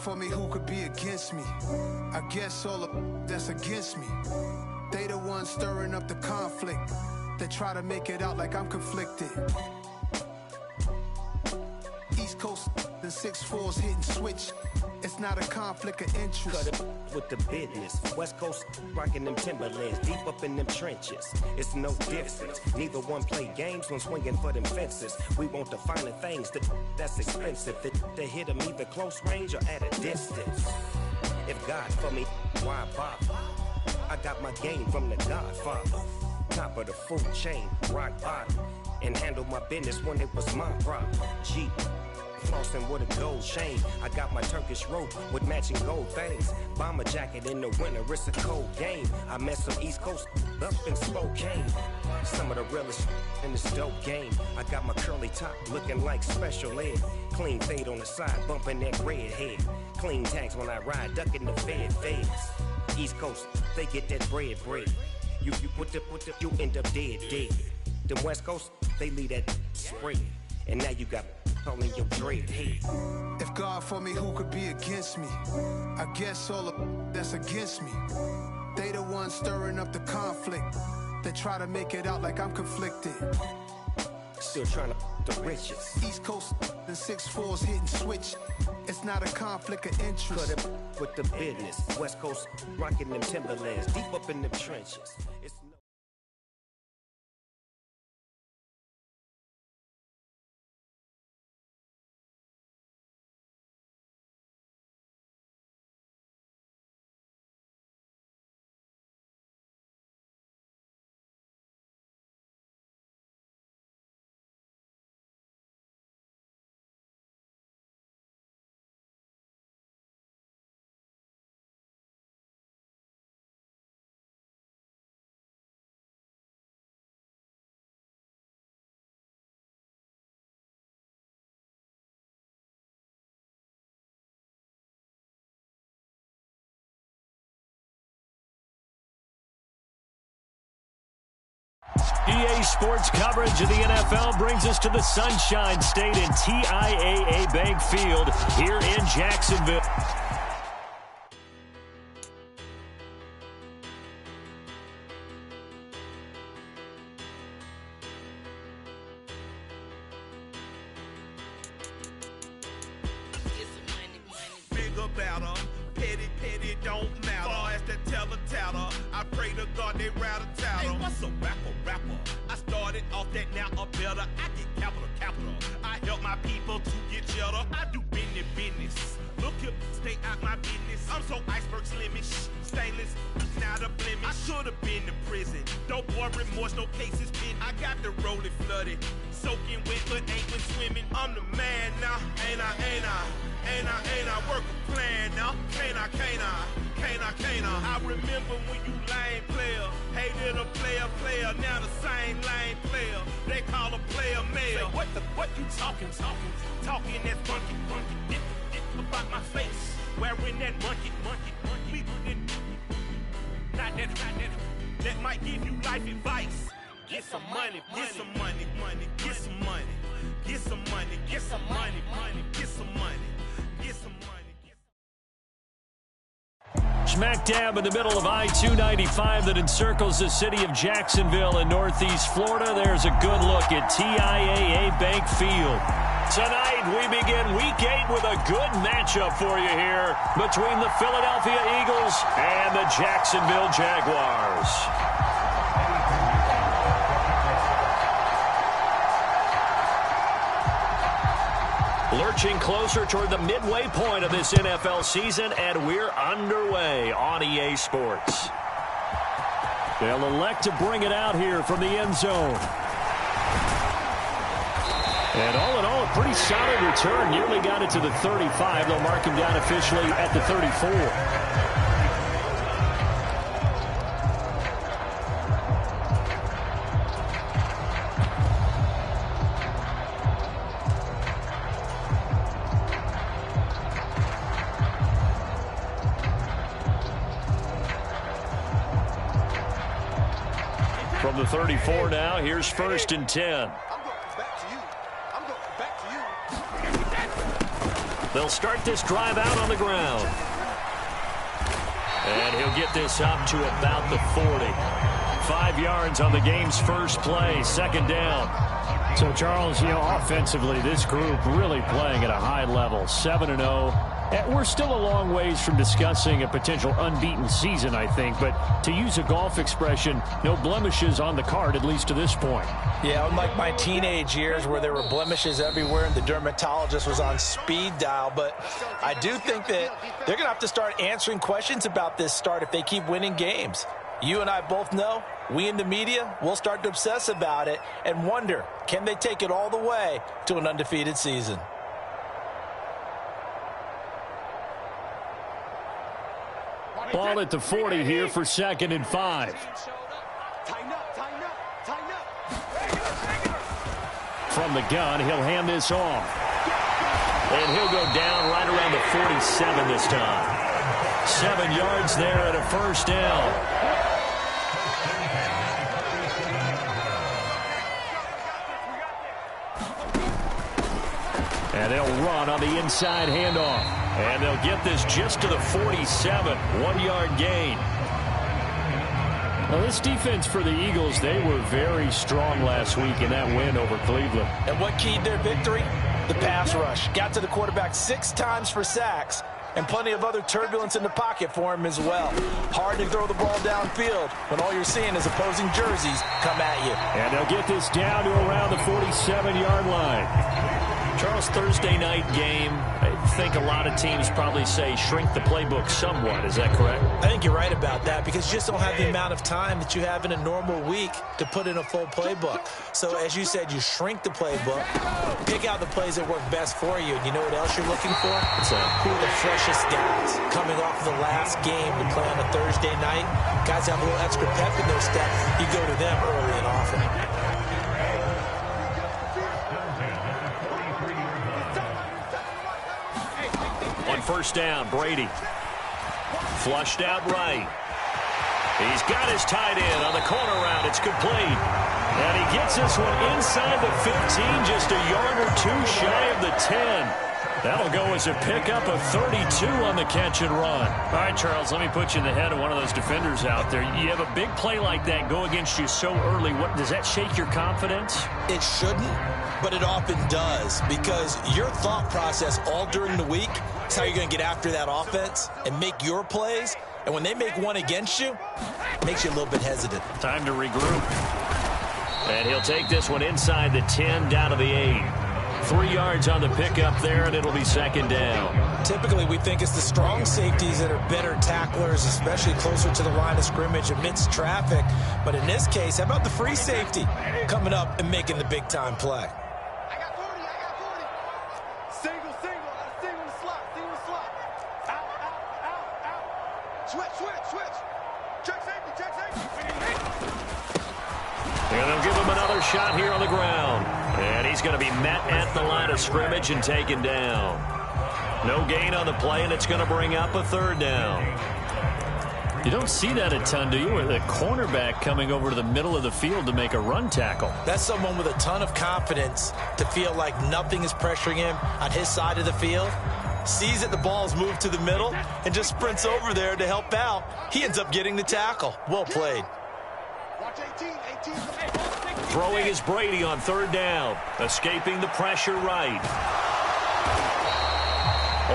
for me, who could be against me? I guess all of that's against me. They the ones stirring up the conflict. They try to make it out like I'm conflicted. East Coast, the 6'4s hitting switch. It's not a conflict of interest. Cut it with the business. West Coast rocking them Timberlands, deep up in them trenches. It's no difference. Neither one play games when swinging for them fences. We want the finer things that's expensive. They hit them either close range or at a distance. If God for me, why bother? I got my game from the Godfather. Top of the food chain, rock bottom. And handle my business when it was my problem. G. Flossing with a gold chain. I got my Turkish rope with matching gold things. Bomber jacket in the winter, it's a cold game. I met some East Coast up in Spokane. Some of the realest in this dope game. I got my curly top looking like special ed. Clean fade on the side, bumping that red head. Clean tags when I ride, ducking the feds. East Coast, they get that bread. You end up dead. Them West Coast, they leave that spread. And now you got calling your dread head. If God for me, who could be against me? I guess all of that's against me. They the ones stirring up the conflict. They try to make it out like I'm conflicted. Still trying to the riches. East Coast, the 6'4s hitting switch. It's not a conflict of interest. Cut it with the business. West Coast rocking them Timberlands, deep up in them trenches. It's EA Sports coverage of the NFL brings us to the Sunshine State and TIAA Bank Field here in Jacksonville. Bigger batter, petty don't matter. Far as the teller, I pray to God they rattle tattle. Hey, what's a rapper? I started off that, now I'm better. I get capital. I help my people to get cheddar. I do business. Look here, stay out my business. I'm so iceberg slimish, stainless, not a blemish. I should've been to prison. Don't boy remorse, no cases pinned. I got the rolling flooded, soaking wet, but ain't been swimming. I'm the man now, ain't I? Work a plan now, can't I? I remember when you lame player, hated a player, now the same lame player. They call a player mayor. Say, what you talking that funky, about my face, wearing that monkey. We didn't, not that might give you life advice. Get some money. Smack dab in the middle of I-295 that encircles the city of Jacksonville in northeast Florida. There's a good look at TIAA Bank Field. Tonight we begin Week 8 with a good matchup for you here between the Philadelphia Eagles and the Jacksonville Jaguars. Lurching closer toward the midway point of this NFL season, and we're underway on EA Sports. They'll elect to bring it out here from the end zone. And all in all, a pretty solid return. Nearly got it to the 35. They'll mark him down officially at the 34. From the 34 now, here's 1st and 10. I'm going back to you. They'll start this drive out on the ground. And he'll get this up to about the 40. 5 yards on the game's first play, second down. So, Charles, offensively, this group really playing at a high level, 7-0. And we're still a long ways from discussing a potential unbeaten season, I think. But to use a golf expression, no blemishes on the card, at least to this point. Yeah, unlike my teenage years where there were blemishes everywhere and the dermatologist was on speed dial. But I do think that they're going to have to start answering questions about this start if they keep winning games. You and I both know, we in the media, we'll start to obsess about it and wonder, can they take it all the way to an undefeated season? Ball at the 40 here for 2nd and 5. From the gun, he'll hand this off. And he'll go down right around the 47 this time. 7 yards there and a first down. And they'll run on the inside handoff. And they'll get this just to the 47. 1-yard gain. Well, this defense for the Eagles, they were very strong last week in that win over Cleveland. And what keyed their victory? The pass rush. Got to the quarterback 6 times for sacks. And plenty of other turbulence in the pocket for him as well. Hard to throw the ball downfield when all you're seeing is opposing jerseys come at you. And they'll get this down to around the 47-yard line. Charles, Thursday night game, I think a lot of teams probably say shrink the playbook somewhat. Is that correct? I think you're right about that because you just don't have the amount of time that you have in a normal week to put in a full playbook. So, as you said, you shrink the playbook, pick out the plays that work best for you. And you know what else you're looking for? Who are the freshest guys coming off of the last game to play on a Thursday night? Guys have a little extra pep in their step. You go to them early and often. First down, Brady. Flushed out right. He's got his tight end on the corner route. It's complete. And he gets this one inside the 15, just a yard or two shy of the 10. That'll go as a pickup of 32 on the catch and run. All right, Charles, let me put you in the head of one of those defenders out there. You have a big play like that go against you so early. What does that shake your confidence? It shouldn't, but it often does because your thought process all during the week is how you're going to get after that offense and make your plays. And when they make one against you, it makes you a little bit hesitant. Time to regroup. And he'll take this one inside the 10 down to the 8. 3 yards on the pickup there, and it'll be second down. Typically, we think it's the strong safeties that are better tacklers, especially closer to the line of scrimmage amidst traffic. But in this case, how about the free safety coming up and making the big-time play? I got 40. Single slot. Out. Switch. Check safety. And they'll give him another shot here on the ground. And he's going to be met at the line of scrimmage and taken down. No gain on the play, and it's going to bring up a third down. You don't see that a ton, do you? With a cornerback coming over to the middle of the field to make a run tackle. That's someone with a ton of confidence to feel like nothing is pressuring him on his side of the field. Sees that the ball's moved to the middle and just sprints over there to help out. He ends up getting the tackle. Well played. Throwing is Brady on third down. Escaping the pressure right.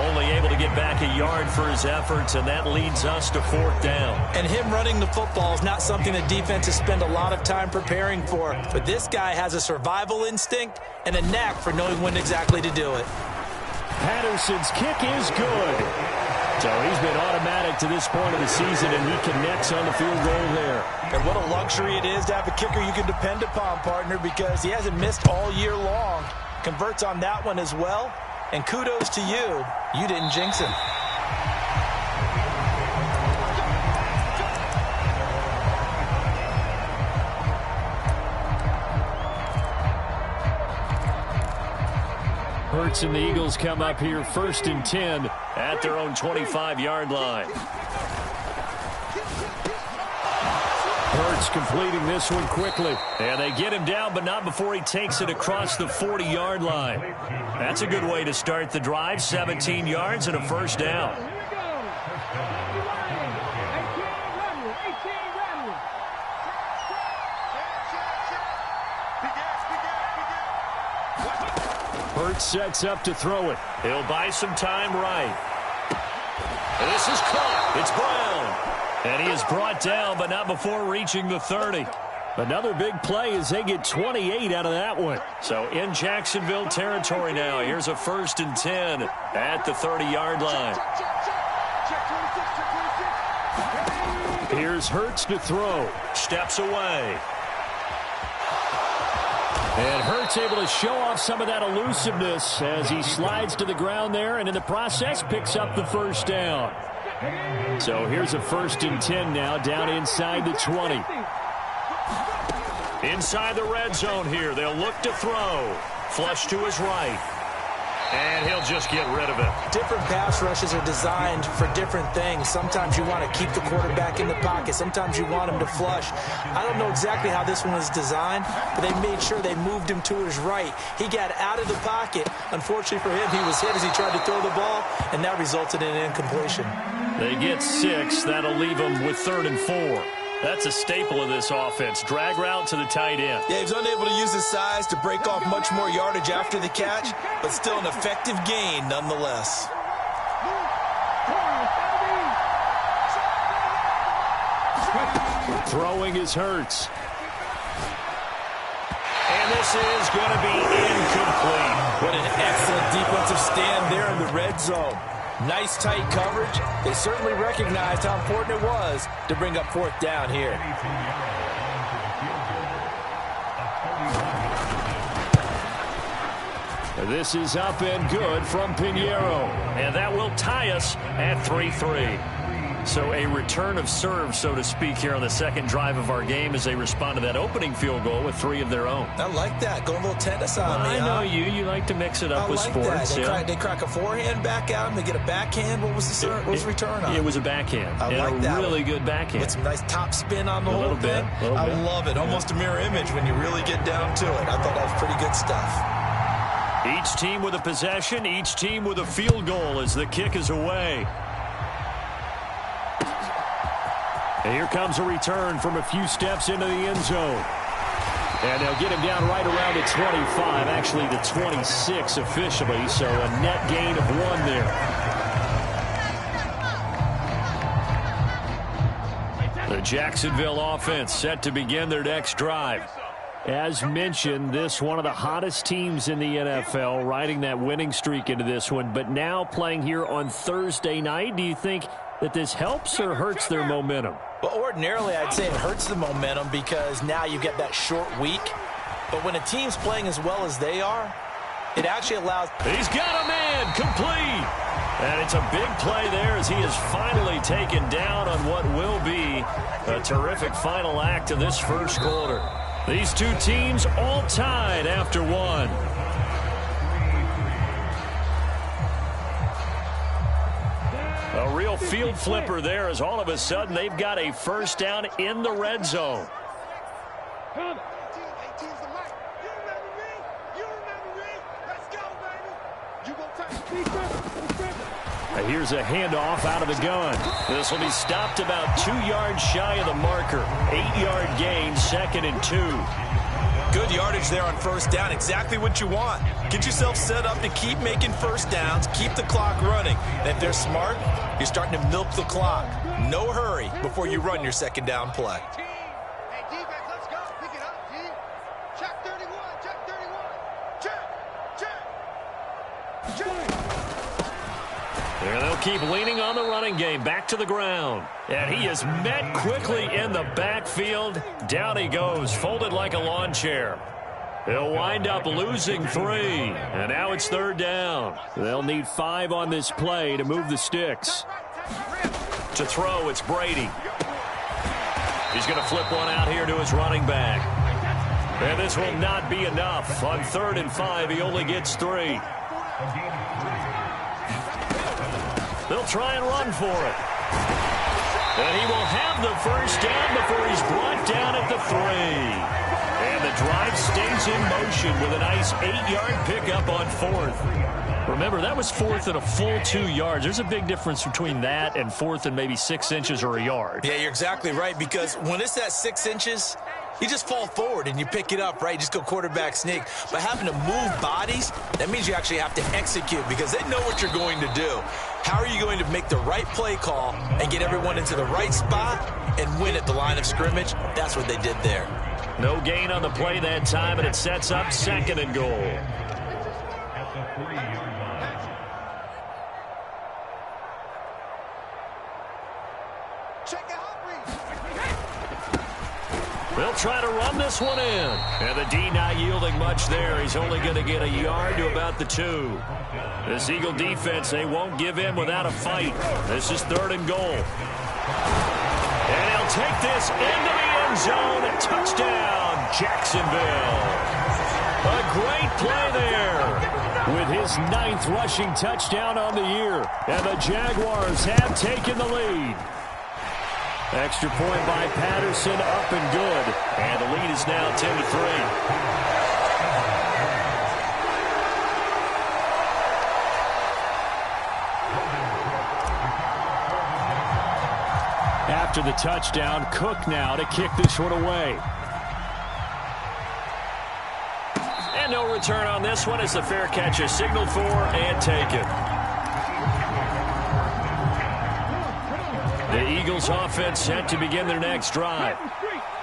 Only able to get back a yard for his efforts, and that leads us to fourth down. And him running the football is not something that defenses spend a lot of time preparing for. But this guy has a survival instinct and a knack for knowing when exactly to do it. Patterson's kick is good. So he's been automatic to this point of the season, and he connects on the field goal there. And what a luxury it is to have a kicker you can depend upon, partner, because he hasn't missed all year long. Converts on that one as well. And kudos to you. You didn't jinx him. Hurts and the Eagles come up here 1st and 10 at their own 25-yard line. Hurts completing this one quickly. And they get him down, but not before he takes it across the 40-yard line. That's a good way to start the drive. 17 yards and a first down. Hurts sets up to throw it. He'll buy some time right. This is caught. It's Brown. And he is brought down, but not before reaching the 30. Another big play as they get 28 out of that one. So in Jacksonville territory now. Here's a 1st and 10 at the 30-yard line. Here's Hurts to throw. Steps away. And Hurts able to show off some of that elusiveness as he slides to the ground there, and in the process picks up the first down. So here's a 1st and 10 now, down inside the 20. Inside the red zone here, they'll look to throw. Flush to his right. And he'll just get rid of it. Different pass rushes are designed for different things. Sometimes you want to keep the quarterback in the pocket. Sometimes you want him to flush. I don't know exactly how this one was designed, but they made sure they moved him to his right. He got out of the pocket. Unfortunately for him, he was hit as he tried to throw the ball, and that resulted in an incompletion. They get 6. That'll leave them with 3rd and 4. That's a staple of this offense. Drag route to the tight end. Yeah, he was unable to use his size to break off much more yardage after the catch, but still an effective gain nonetheless. Throwing is Hurts. And this is going to be incomplete. What an excellent defensive stand there in the red zone. Nice tight coverage. They certainly recognized how important it was to bring up 4th down here. This is up and good from Pinheiro. And that will tie us at 3-3. So a return of serve, so to speak, here on the second drive of our game as they respond to that opening field goal with 3 of their own. I like that. Going a little tennis on me. I know you. You like to mix it up with sports. They crack a forehand back at him. They get a backhand. What was the return on? It was a backhand. I like that. Really good backhand. With some nice top spin on the whole thing. I love it. Almost a mirror image when you really get down to it. I thought that was pretty good stuff. Each team with a possession. Each team with a field goal as the kick is away. And here comes a return from a few steps into the end zone. And they'll get him down right around the 25, actually the 26 officially, so a net gain of 1 there. The Jacksonville offense set to begin their next drive. As mentioned, this one of the hottest teams in the NFL, riding that winning streak into this one, but now playing here on Thursday night. Do you think that this helps or hurts their momentum? Well, ordinarily, I'd say it hurts the momentum because now you get that short week. But when a team's playing as well as they are, it actually allows... He's got a man, complete! And it's a big play there as he is finally taken down on what will be a terrific final act of this first quarter. These two teams all tied after 1. A real field flipper there as all of a sudden they've got a first down in the red zone. Here's a handoff out of the gun. This will be stopped about 2 yards shy of the marker. 8-yard gain, 2nd and 2. Good yardage there on first down. Exactly what you want. Get yourself set up to keep making first downs, keep the clock running. And if they're smart, you're starting to milk the clock. No hurry before you run your second down play. Hey, defense, let's go. Pick it up, team. Check 31, check 31. Check. And they'll keep leaning on the running game. Back to the ground. And he is met quickly in the backfield. Down he goes, folded like a lawn chair. They'll wind up losing 3. And now it's 3rd down. They'll need 5 on this play to move the sticks. To throw, it's Brady. He's going to flip one out here to his running back. And this will not be enough. On 3rd and 5, he only gets 3. They'll try and run for it. And he will have the first down before he's brought down at the 3. And the drive stays in motion with a nice 8-yard pickup on 4th. Remember, that was 4th and a full 2 yards. There's a big difference between that and 4th and maybe 6 inches or a yard. Yeah, you're exactly right, because when it's at 6 inches, you just fall forward and you pick it up, right? You just go quarterback sneak. But having to move bodies, that means you actually have to execute because they know what you're going to do. How are you going to make the right play call and get everyone into the right spot and win at the line of scrimmage? That's what they did there. No gain on the play that time, and it sets up 2nd and goal. They'll try to run this one in. And the D not yielding much there. He's only going to get a yard to about the 2. This Eagle defense, they won't give in without a fight. This is 3rd and goal. And he'll take this into the end zone. A touchdown, Jacksonville. A great play there with his 9th rushing touchdown on the year. And the Jaguars have taken the lead. Extra point by Patterson, up and good. And the lead is now 10-3. After the touchdown, Cook now to kick this one away. And no return on this one as the fair catch is signaled for and taken. The Eagles offense set to begin their next drive.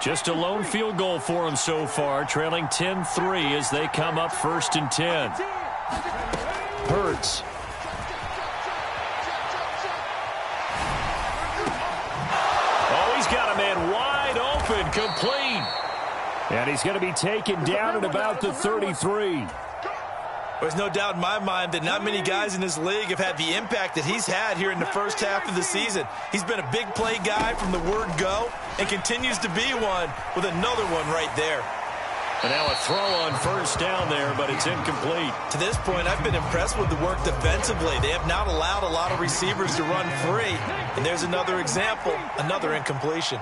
Just a lone field goal for them so far, trailing 10-3 as they come up 1st and 10. Hurts. Oh, he's got a man wide open, complete. And he's going to be taken down at about the 33. There's no doubt in my mind that not many guys in this league have had the impact that he's had here in the first half of the season. He's been a big play guy from the word go and continues to be one with another one right there. And now a throw on 1st down there, but it's incomplete. To this point, I've been impressed with the work defensively. They have not allowed a lot of receivers to run free. And there's another example, another incompletion.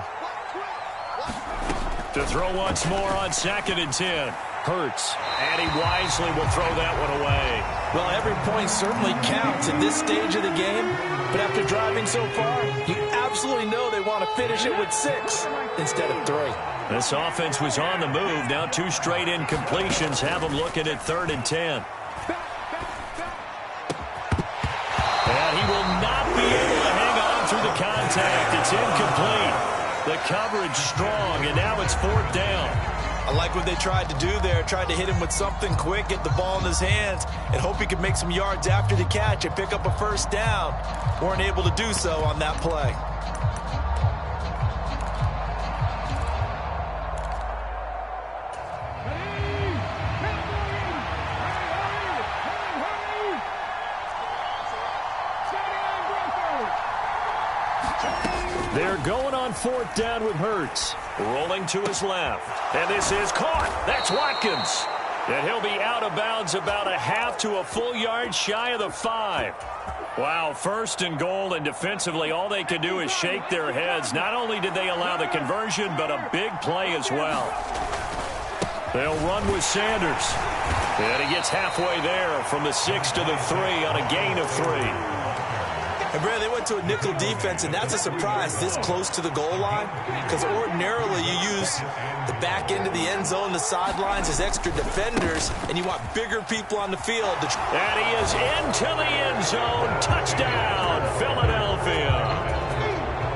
To throw once more on 2nd and 10. Hurts, and he wisely will throw that one away. Well, every point certainly counts at this stage of the game, but after driving so far, you absolutely know they want to finish it with 6 instead of 3. This offense was on the move. Now 2 straight incompletions have them looking at 3rd and 10. And he will not be able to hang on through the contact. It's incomplete. The coverage strong, and now it's 4th down. I like what they tried to do there, tried to hit him with something quick, get the ball in his hands, and hope he could make some yards after the catch and pick up a 1st down. Weren't able to do so on that play. They're going on 4th down with Hurts. Rolling to his left. And this is caught. That's Watkins. And he'll be out of bounds about a half to a full yard shy of the 5. Wow, 1st and goal, and defensively all they could do is shake their heads. Not only did they allow the conversion, but a big play as well. They'll run with Sanders. And he gets halfway there from the 6 to the 3 on a gain of 3. And, Brad, they went to a nickel defense, and that's a surprise this close to the goal line because ordinarily you use the back end of the end zone, the sidelines as extra defenders, and you want bigger people on the field. And he is into the end zone. Touchdown, Philadelphia.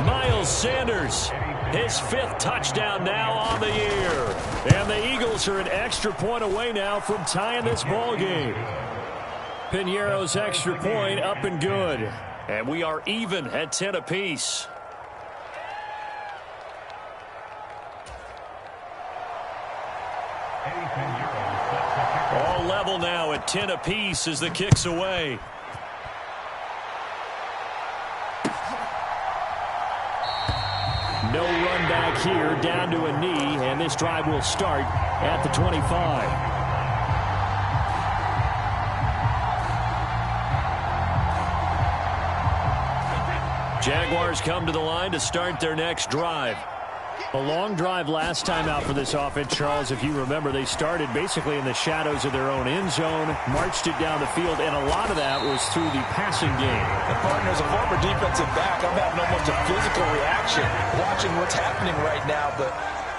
Miles Sanders, his 5th touchdown now on the year. And the Eagles are an extra point away now from tying this ball game. Piñeiro's extra point up and good. And we are even at 10 apiece. All level now at 10 apiece as the kick's away. No run back here, down to a knee, and this drive will start at the 25. Jaguars come to the line to start their next drive. A long drive last time out for this offense, Charles. If you remember, they started basically in the shadows of their own end zone, marched it down the field, and a lot of that was through the passing game. And partner, as a former defensive back, I'm having almost a physical reaction watching what's happening right now. But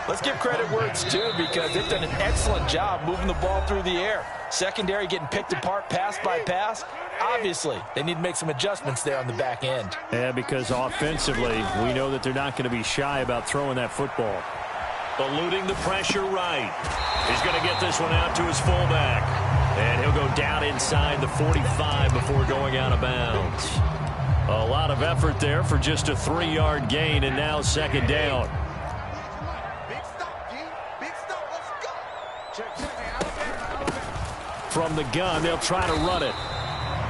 let's give credit where it's due, because they've done an excellent job moving the ball through the air. Secondary getting picked apart pass by pass. Obviously, they need to make some adjustments there on the back end. Yeah, because offensively, we know that they're not going to be shy about throwing that football. Eluding the pressure right. He's going to get this one out to his fullback. And he'll go down inside the 45 before going out of bounds. A lot of effort there for just a 3-yard gain, and now second down. Big stop, D. Big stop. Let's go. Check. From the gun, they'll try to run it.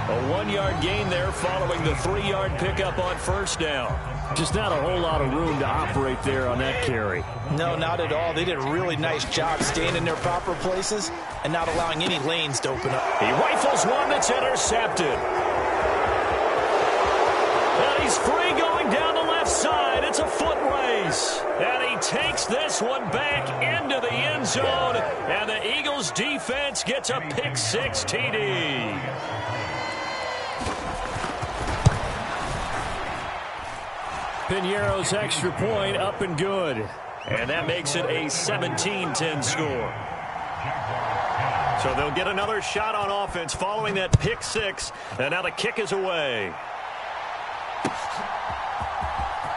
A 1-yard gain there following the 3-yard pickup on first down. Just not a whole lot of room to operate there on that carry. No, not at all. They did a really nice job staying in their proper places and not allowing any lanes to open up. He rifles one that's intercepted. And he's free going down the left side. It's a foot race. And he takes this one back into the end zone. And the Eagles defense gets a pick-6 TD. Piñeiro's extra point up and good. And that makes it a 17-10 score. So they'll get another shot on offense following that pick-6. And now the kick is away.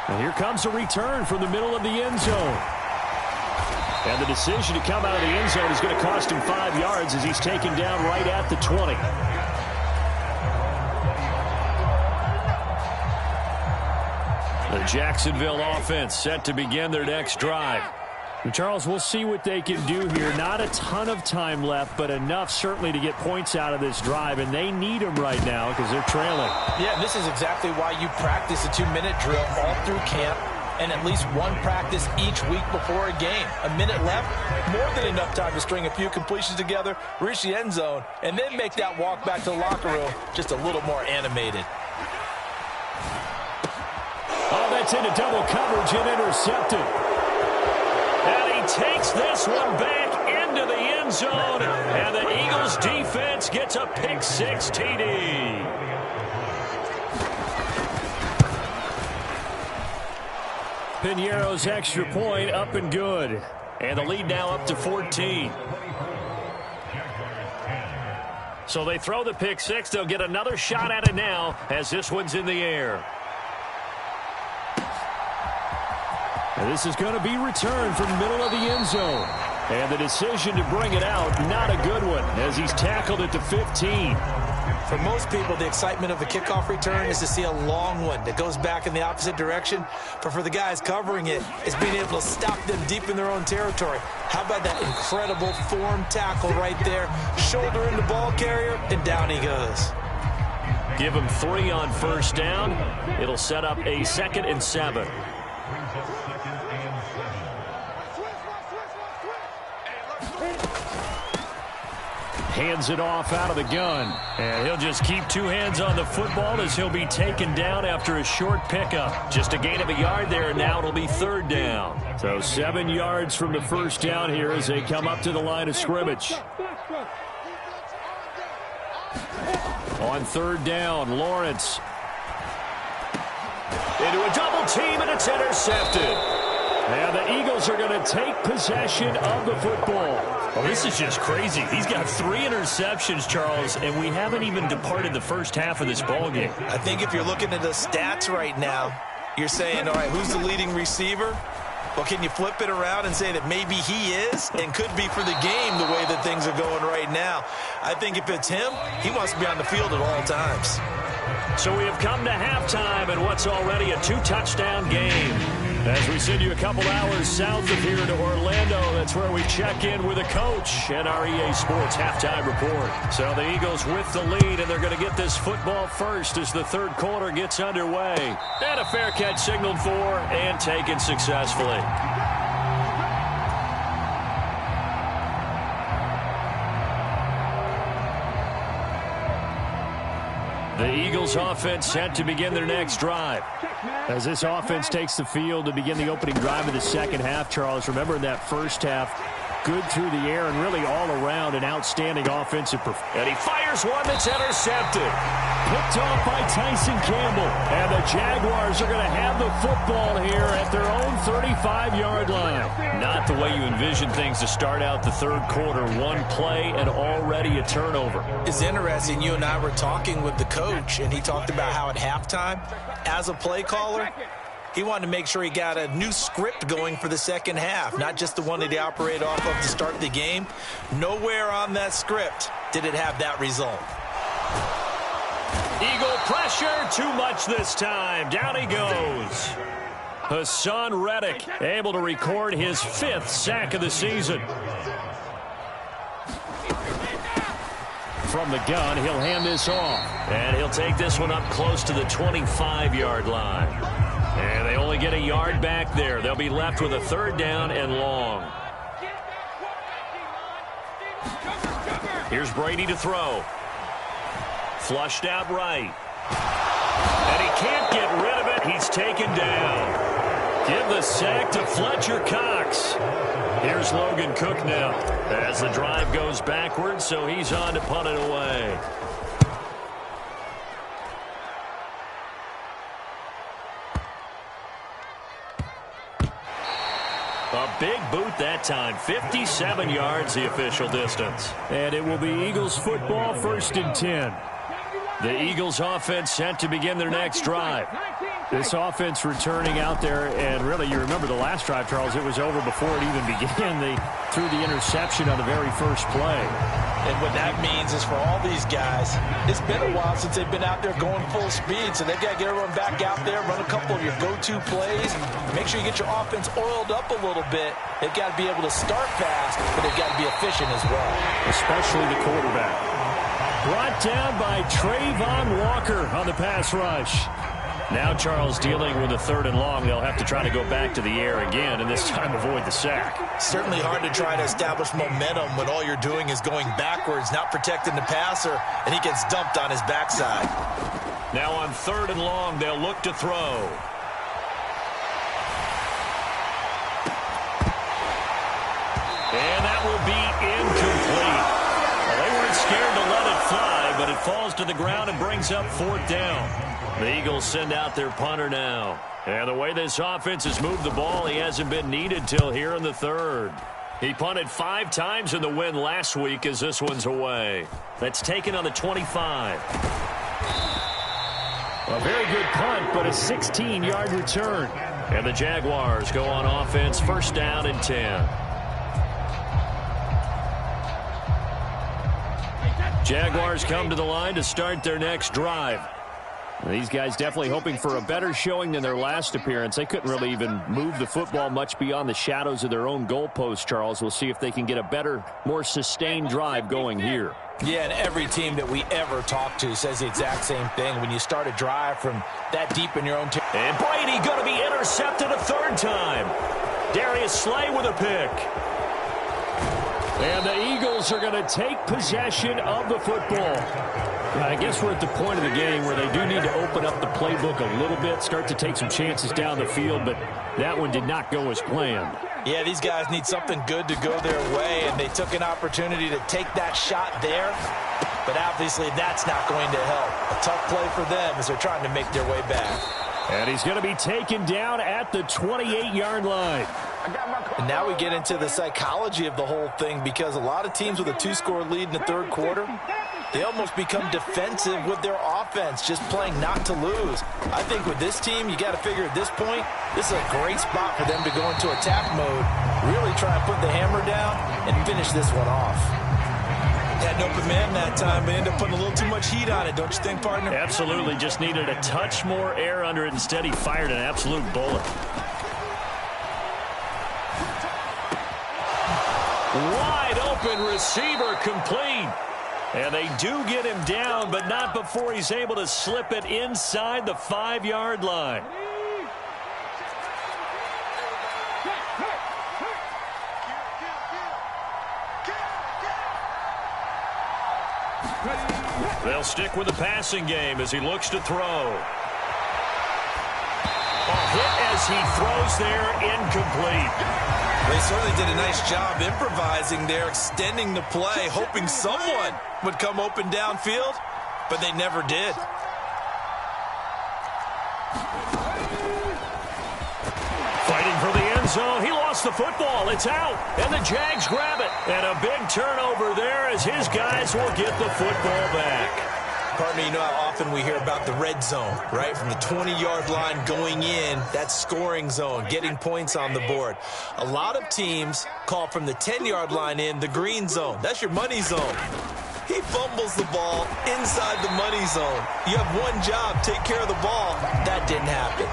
And here comes a return from the middle of the end zone. And the decision to come out of the end zone is going to cost him 5 yards as he's taken down right at the 20. The Jacksonville offense set to begin their next drive. And Charles, we'll see what they can do here. Not a ton of time left, but enough certainly to get points out of this drive, and they need them right now because they're trailing. Yeah, this is exactly why you practice a 2-minute drill all through camp and at least one practice each week before a game. A minute left, more than enough time to string a few completions together, reach the end zone, and then make that walk back to the locker room just a little more animated. Oh, that's into double coverage and intercepted. And he takes this one back into the end zone. And the Eagles defense gets a pick-6 TD. Piñeiro's extra point up and good. And the lead now up to 14. So they throw the pick-6. They'll get another shot at it now as this one's in the air. And this is going to be returned from the middle of the end zone. And the decision to bring it out, not a good one, as he's tackled at the 15. For most people, the excitement of the kickoff return is to see a long one that goes back in the opposite direction. But for the guys covering it, it's being able to stop them deep in their own territory. How about that incredible form tackle right there? Shoulder in the ball carrier, and down he goes. Give him 3 on first down. It'll set up a 2nd and 7. Hands it off out of the gun. And he'll just keep 2 hands on the football as he'll be taken down after a short pickup. Just a gain of a yard there, and now it'll be 3rd down. So 7 yards from the first down here as they come up to the line of scrimmage. On 3rd down, Lawrence. Into a double team, and it's intercepted. And the Eagles are going to take possession of the football. Well, this is just crazy. He's got 3 interceptions, Charles, and we haven't even departed the first half of this ballgame. I think if you're looking at the stats right now, you're saying, all right, who's the leading receiver? Well, can you flip it around and say that maybe he is and could be for the game the way that things are going right now? I think if it's him, he wants to be on the field at all times. So we have come to halftime in what's already a 2-touchdown game. As we send you a couple hours south of here to Orlando, that's where we check in with a coach and our EA Sports halftime report. So the Eagles with the lead, and they're going to get this football first as the 3rd quarter gets underway. And a fair catch signaled for and taken successfully. The Eagles offense set to begin their next drive. As this offense takes the field to begin the opening drive of the second half, Charles, remember in that first half, good through the air and really all around an outstanding offensive performance. And he fires one that's intercepted. Picked off by Tyson Campbell. And the Jaguars are going to have the football here at their own 35-yard line. Not the way you envision things to start out the third quarter. One play and already a turnover. It's interesting. You and I were talking with the coach, and he talked about how at halftime, as a play caller, he wanted to make sure he got a new script going for the second half, not just the one that he operated off of to start the game. Nowhere on that script did it have that result. Eagle pressure, too much this time. Down he goes. Hassan Reddick able to record his 5th sack of the season. From the gun, he'll hand this off. And he'll take this one up close to the 25-yard line. And they only get a yard back there. They'll be left with a 3rd down and long. Here's Brady to throw. Flushed out right. And he can't get rid of it. He's taken down. Give the sack to Fletcher Cox. Here's Logan Cook now as the drive goes backwards, so he's on to punt it away. A big boot that time. 57 yards the official distance. And it will be Eagles football, 1st and 10. The Eagles offense set to begin their next drive. This offense returning out there, and really you remember the last drive, Charles, it was over before it even began. They threw the interception on the very first play. And what that means is for all these guys, it's been a while since they've been out there going full speed, so they've got to get everyone back out there, run a couple of your go-to plays, make sure you get your offense oiled up a little bit. They've got to be able to start fast, but they've got to be efficient as well. Especially the quarterback. Brought down by Trayvon Walker on the pass rush. Now Charles dealing with a 3rd and long. They'll have to try to go back to the air again, and this time avoid the sack. Certainly hard to try to establish momentum when all you're doing is going backwards, not protecting the passer, and he gets dumped on his backside. Now on 3rd and long, they'll look to throw. And that will be incomplete. Well, they weren't scared to let it fly, but it falls to the ground and brings up 4th down. The Eagles send out their punter now. And the way this offense has moved the ball, he hasn't been needed till here in the 3rd. He punted 5 times in the win last week as this one's away. That's taken on the 25. A very good punt, but a 16-yard return. And the Jaguars go on offense, 1st down and 10. Jaguars come to the line to start their next drive. These guys definitely hoping for a better showing than their last appearance. They couldn't really even move the football much beyond the shadows of their own goalpost, Charles. We'll see if they can get a better, more sustained drive going here. Yeah, and every team that we ever talk to says the exact same thing. When you start a drive from that deep in your own territory. And Brady going to be intercepted a 3rd time. Darius Slay with a pick. And the Eagles are going to take possession of the football. I guess we're at the point of the game where they do need to open up the playbook a little bit, start to take some chances down the field, but that one did not go as planned. Yeah, these guys need something good to go their way, and they took an opportunity to take that shot there, but obviously that's not going to help. A tough play for them as they're trying to make their way back. And he's going to be taken down at the 28-yard line. And now we get into the psychology of the whole thing, because a lot of teams with a 2-score lead in the 3rd quarter, they almost become defensive with their offense, just playing not to lose. I think with this team, you got to figure at this point, this is a great spot for them to go into attack mode, really try and put the hammer down and finish this one off. Had an open man that time, but ended up putting a little too much heat on it, don't you think, partner? Absolutely. Just needed a touch more air under it. Instead, he fired an absolute bullet. Wide open receiver complete. And they do get him down, but not before he's able to slip it inside the 5-yard line. They'll stick with the passing game as he looks to throw. A hit as he throws there, incomplete. They certainly did a nice job improvising there, extending the play, hoping someone would come open downfield, but they never did. Fighting for the end zone. He lost the football. It's out. And the Jags grab it. And a big turnover there as his guys will get the football back. Partner, you know how often we hear about the red zone, right? From the 20-yard line going in, that's scoring zone, getting points on the board. A lot of teams call from the 10-yard line in the green zone. That's your money zone. He fumbles the ball inside the money zone. You have one job, take care of the ball. That didn't happen.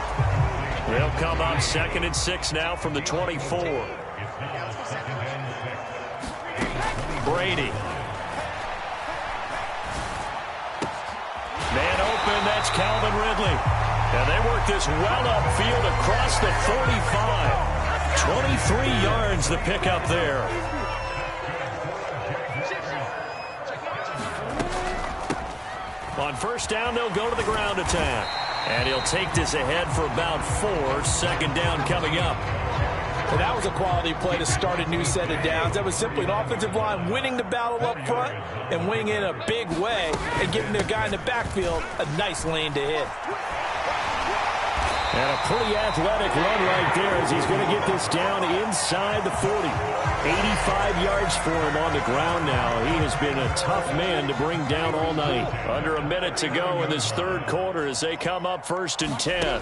They'll come up 2nd and 6 now from the 24. Brady. Man open, that's Calvin Ridley. And they work this well upfield across the 45. 23 yards the pickup there. On first down, they'll go to the ground attack. And he'll take this ahead for about 4. 2nd down coming up. Well, that was a quality play to start a new set of downs. That was simply an offensive line winning the battle up front and winning in a big way and giving their guy in the backfield a nice lane to hit. And a pretty athletic run right there as he's going to get this down inside the 40. 85 yards for him on the ground now. He has been a tough man to bring down all night. Under a minute to go in this 3rd quarter as they come up 1st and 10.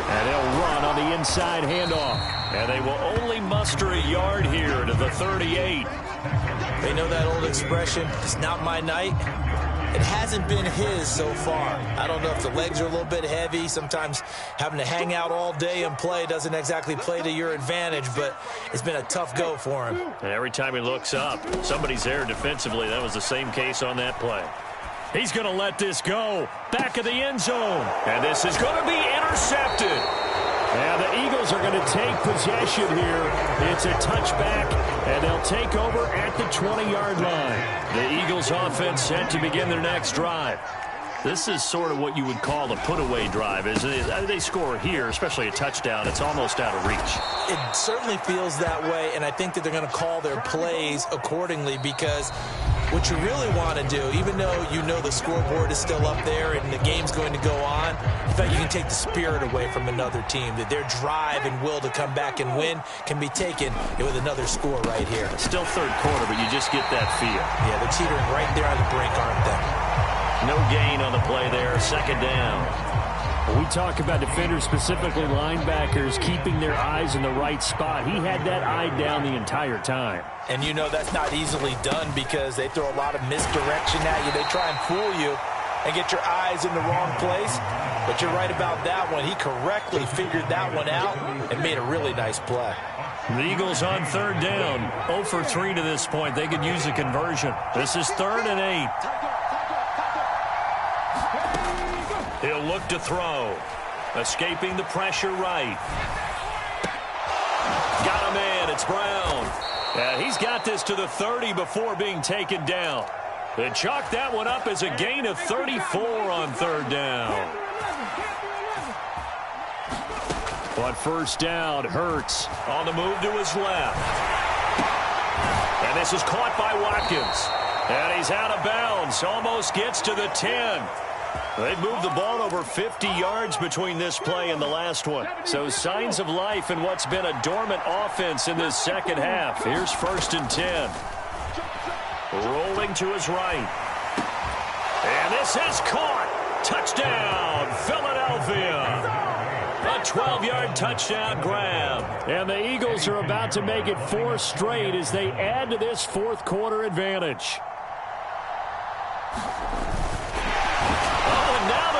And they'll run on the inside handoff. And they will only muster a yard here to the 38. They know that old expression, it's not my night. It hasn't been his so far. I don't know if the legs are a little bit heavy. Sometimes having to hang out all day and play doesn't exactly play to your advantage, but it's been a tough go for him. And every time he looks up, somebody's there defensively. That was the same case on that play. He's going to let this go. Back of the end zone. And this is going to be intercepted. And the Eagles are going to take possession here. It's a touchback, and they'll take over at the 20-yard line. The Eagles offense set to begin their next drive. This is sort of what you would call a put-away drive, isn't it? They score here, especially a touchdown. It's almost out of reach. It certainly feels that way, and I think that they're going to call their plays accordingly because what you really want to do, even though you know the scoreboard is still up there and the game's going to go on, in fact, you can take the spirit away from another team, that their drive and will to come back and win can be taken with another score right here. It's still 3rd quarter, but you just get that feel. Yeah, they're teetering right there on the brink, aren't they? No gain on the play there. 2nd down. We talk about defenders, specifically linebackers, keeping their eyes in the right spot. He had that eye down the entire time. And you know that's not easily done because they throw a lot of misdirection at you. They try and fool you and get your eyes in the wrong place. But you're right about that one. He correctly figured that one out and made a really nice play. The Eagles on 3rd down. 0 for 3 to this point. They could use a conversion. This is 3rd and 8. He'll look to throw. Escaping the pressure right. Got a man. It's Brown. And he's got this to the 30 before being taken down. They chalk that one up as a gain of 34 on 3rd down. On 1st down, Hurts on the move to his left. And this is caught by Watkins. And he's out of bounds. Almost gets to the 10. They've moved the ball over 50 yards between this play and the last one. So signs of life in what's been a dormant offense in this 2nd half. Here's 1st and 10. Rolling to his right. And this is caught. Touchdown, Philadelphia. A 12-yard touchdown grab. And the Eagles are about to make it 4 straight as they add to this 4th quarter advantage.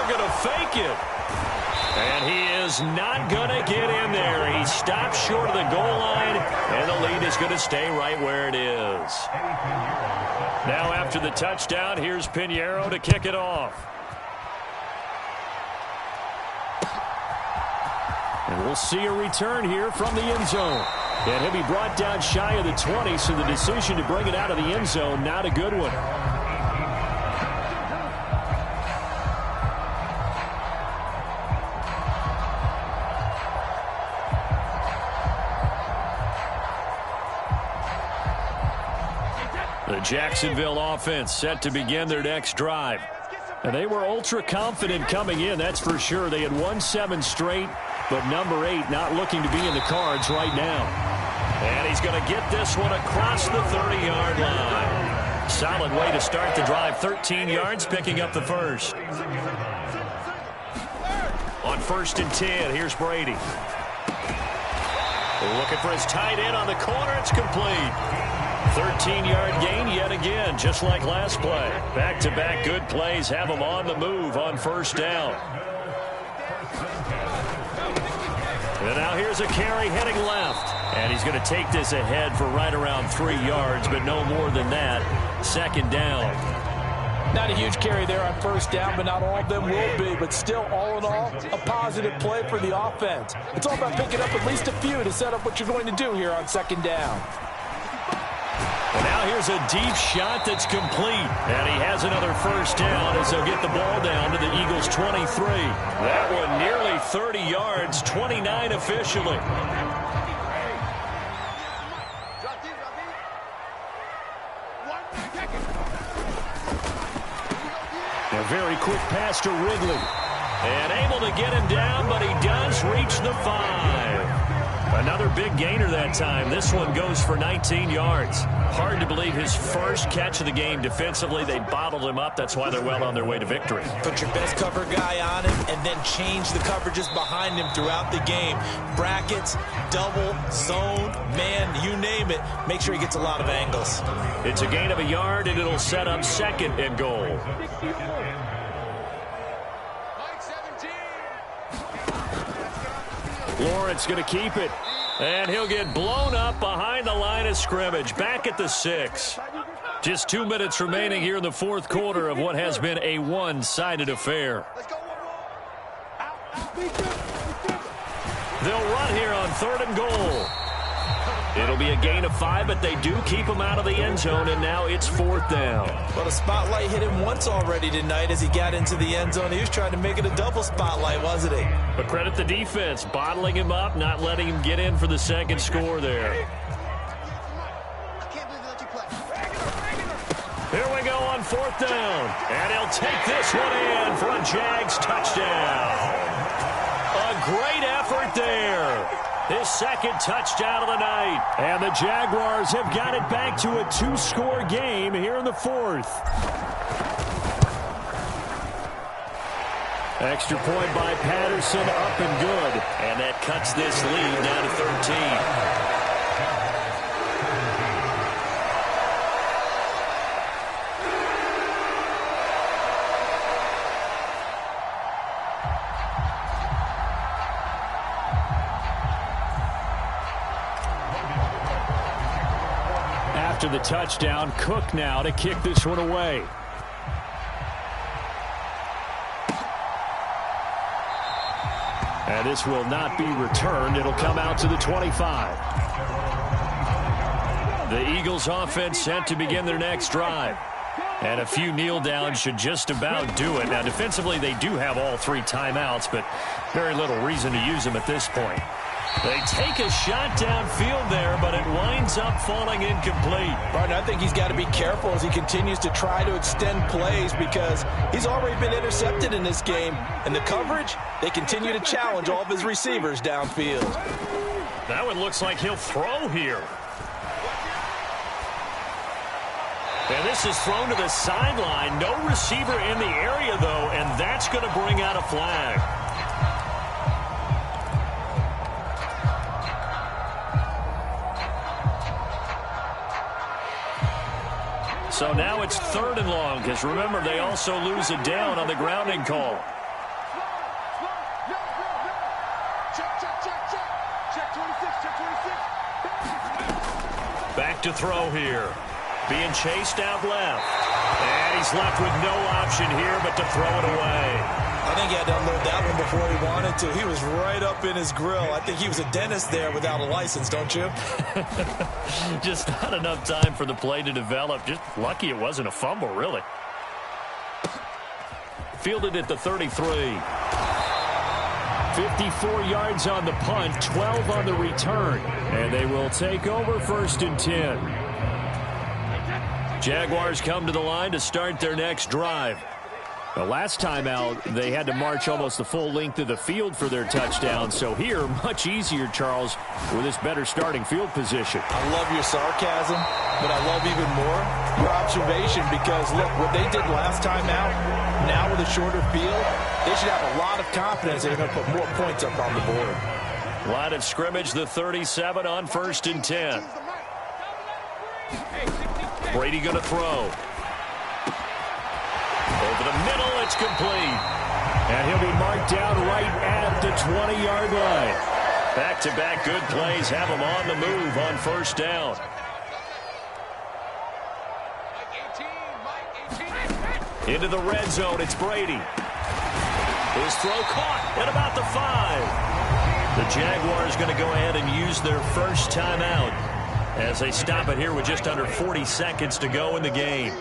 Going to fake it. And he is not going to get in there. He stops short of the goal line, and the lead is going to stay right where it is. Now after the touchdown, here's Pinheiro to kick it off. And we'll see a return here from the end zone. And he'll be brought down shy of the 20, so the decision to bring it out of the end zone, not a good one. The Jacksonville offense set to begin their next drive. And they were ultra confident coming in, that's for sure. They had won 7 straight, but number 8 not looking to be in the cards right now. And he's going to get this one across the 30-yard line. Solid way to start the drive. 13 yards, picking up the first. On 1st and 10, here's Brady. Looking for his tight end on the corner. It's complete. 13-yard gain yet again, just like last play. Back-to-back good plays have him on the move on 1st down. And now here's a carry heading left. And he's going to take this ahead for right around 3 yards, but no more than that. 2nd down. Not a huge carry there on 1st down, but not all of them will be. But still, all in all, a positive play for the offense. It's all about picking up at least a few to set up what you're going to do here on 2nd down. And now here's a deep shot that's complete. And he has another 1st down as they'll get the ball down to the Eagles' 23. That one nearly 30 yards, 29 officially. A very quick pass to Ridley. And able to get him down, but he does reach the 5. Another big gainer that time. This one goes for 19 yards. Hard to believe his first catch of the game defensively. They bottled him up. That's why they're well on their way to victory. Put your best cover guy on him and then change the coverages behind him throughout the game. Brackets, double, zone, man, you name it. Make sure he gets a lot of angles. It's a gain of a yard, and it'll set up 2nd and goal. Lawrence going to keep it. And he'll get blown up behind the line of scrimmage. Back at the 6. Just 2 minutes remaining here in the 4th quarter of what has been a one-sided affair. They'll run here on 3rd and goal. It'll be a gain of 5, but they do keep him out of the end zone, and now it's 4th down. Well, the spotlight hit him once already tonight as he got into the end zone. He was trying to make it a double spotlight, wasn't he? But credit the defense, bottling him up, not letting him get in for the 2nd score there. Here we go on 4th down. And he'll take this one in for a Jags touchdown. A great effort there. His 2nd touchdown of the night. And the Jaguars have got it back to a 2-score game here in the 4th. Extra point by Patterson, up and good. And that cuts this lead down to 13. After the touchdown, Cook now to kick this one away. And this will not be returned. It'll come out to the 25. The Eagles offense set to begin their next drive. And a few kneel downs should just about do it. Now, defensively, they do have all 3 timeouts, but very little reason to use them at this point. They take a shot downfield there, but it winds up falling incomplete. Martin, I think he's got to be careful as he continues to try to extend plays because he's already been intercepted in this game. And the coverage, they continue to challenge all of his receivers downfield. That one looks like he'll throw here. And this is thrown to the sideline. No receiver in the area, though, and that's going to bring out a flag. So now it's 3rd and long, because remember, they also lose a down on the grounding call. Back to throw here. Being chased out left. And he's left with no option here but to throw it away. I think he had to unload that one before he wanted to. He was right up in his grill. I think he was a dentist there without a license, don't you? Just not enough time for the play to develop. Just lucky it wasn't a fumble, really. Fielded at the 33. 54 yards on the punt, 12 on the return. And they will take over 1st and 10. Jaguars come to the line to start their next drive. The last time out, they had to march almost the full length of the field for their touchdown. So here, much easier, Charles, with this better starting field position. I love your sarcasm, but I love even more your observation because, look, what they did last time out, now with a shorter field, they should have a lot of confidence they're going to put more points up on the board. Line of scrimmage, the 37 on 1st and 10. Brady going to throw. Over the middle, it's complete. And he'll be marked down right at the 20-yard line. Back-to-back good plays have him on the move on 1st down. Into the red zone, it's Brady. His throw caught at about the 5. The Jaguars going to go ahead and use their first timeout as they stop it here with just under 40 seconds to go in the game.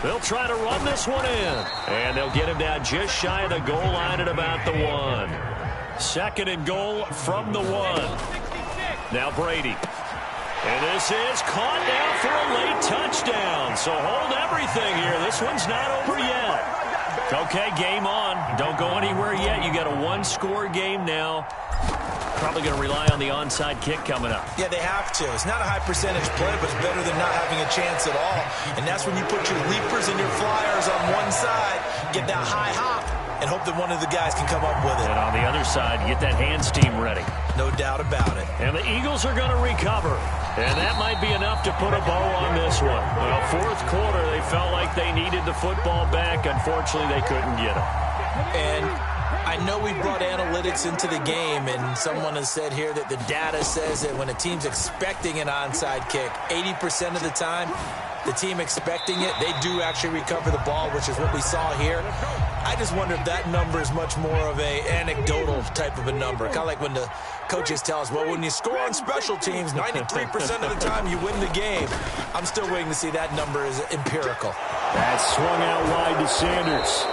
They'll try to run this one in. And they'll get him down just shy of the goal line at about the 1. 2nd and goal from the 1. Now Brady. And this is caught now for a late touchdown. So hold everything here. This one's not over yet. Okay, game on. Don't go anywhere yet. You got a 1-score game now. Probably going to rely on the onside kick coming up. Yeah, they have to. It's not a high percentage play, but it's better than not having a chance at all. And that's when you put your leapers and your flyers on one side, get that high hop, and hope that one of the guys can come up with it. And on the other side, get that hands team ready. No doubt about it. And the Eagles are going to recover. And that might be enough to put a bow on this one. Well, 4th quarter, they felt like they needed the football back. Unfortunately, they couldn't get it. And I know we brought analytics into the game, and someone has said here that the data says that when a team's expecting an onside kick, 80% of the time, the team expecting it, they do actually recover the ball, which is what we saw here. I just wonder if that number is much more of a anecdotal type of a number. Kind of like when the coaches tell us, well, when you score on special teams, 93% of the time you win the game. I'm still waiting to see that number is empirical. That swung out wide to Sanders.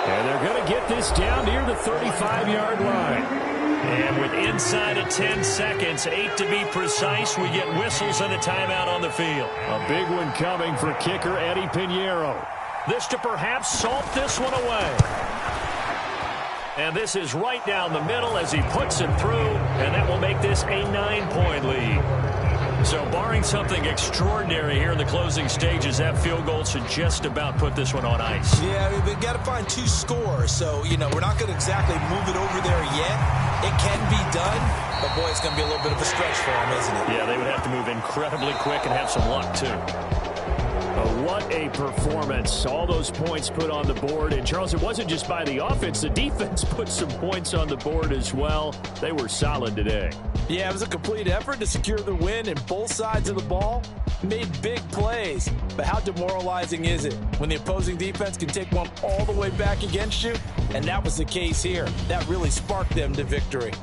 And they're going to get this down near the 35-yard line. And with inside of 10 seconds, 8 to be precise, we get whistles and a timeout on the field. A big one coming for kicker Eddie Pinheiro. This to perhaps salt this one away. And this is right down the middle as he puts it through, and that will make this a 9-point lead. So barring something extraordinary here in the closing stages, that field goal should just about put this one on ice. Yeah, we've got to find 2 scores. So, you know, we're not going to exactly move it over there yet. It can be done, but, boy, it's going to be a little bit of a stretch for them, isn't it? Yeah, they would have to move incredibly quick and have some luck, too. What a performance. All those points put on the board. And, Charles, it wasn't just by the offense. The defense put some points on the board as well. They were solid today. Yeah, it was a complete effort to secure the win, and both sides of the ball made big plays. But how demoralizing is it when the opposing defense can take one all the way back against you? And that was the case here. That really sparked them to victory.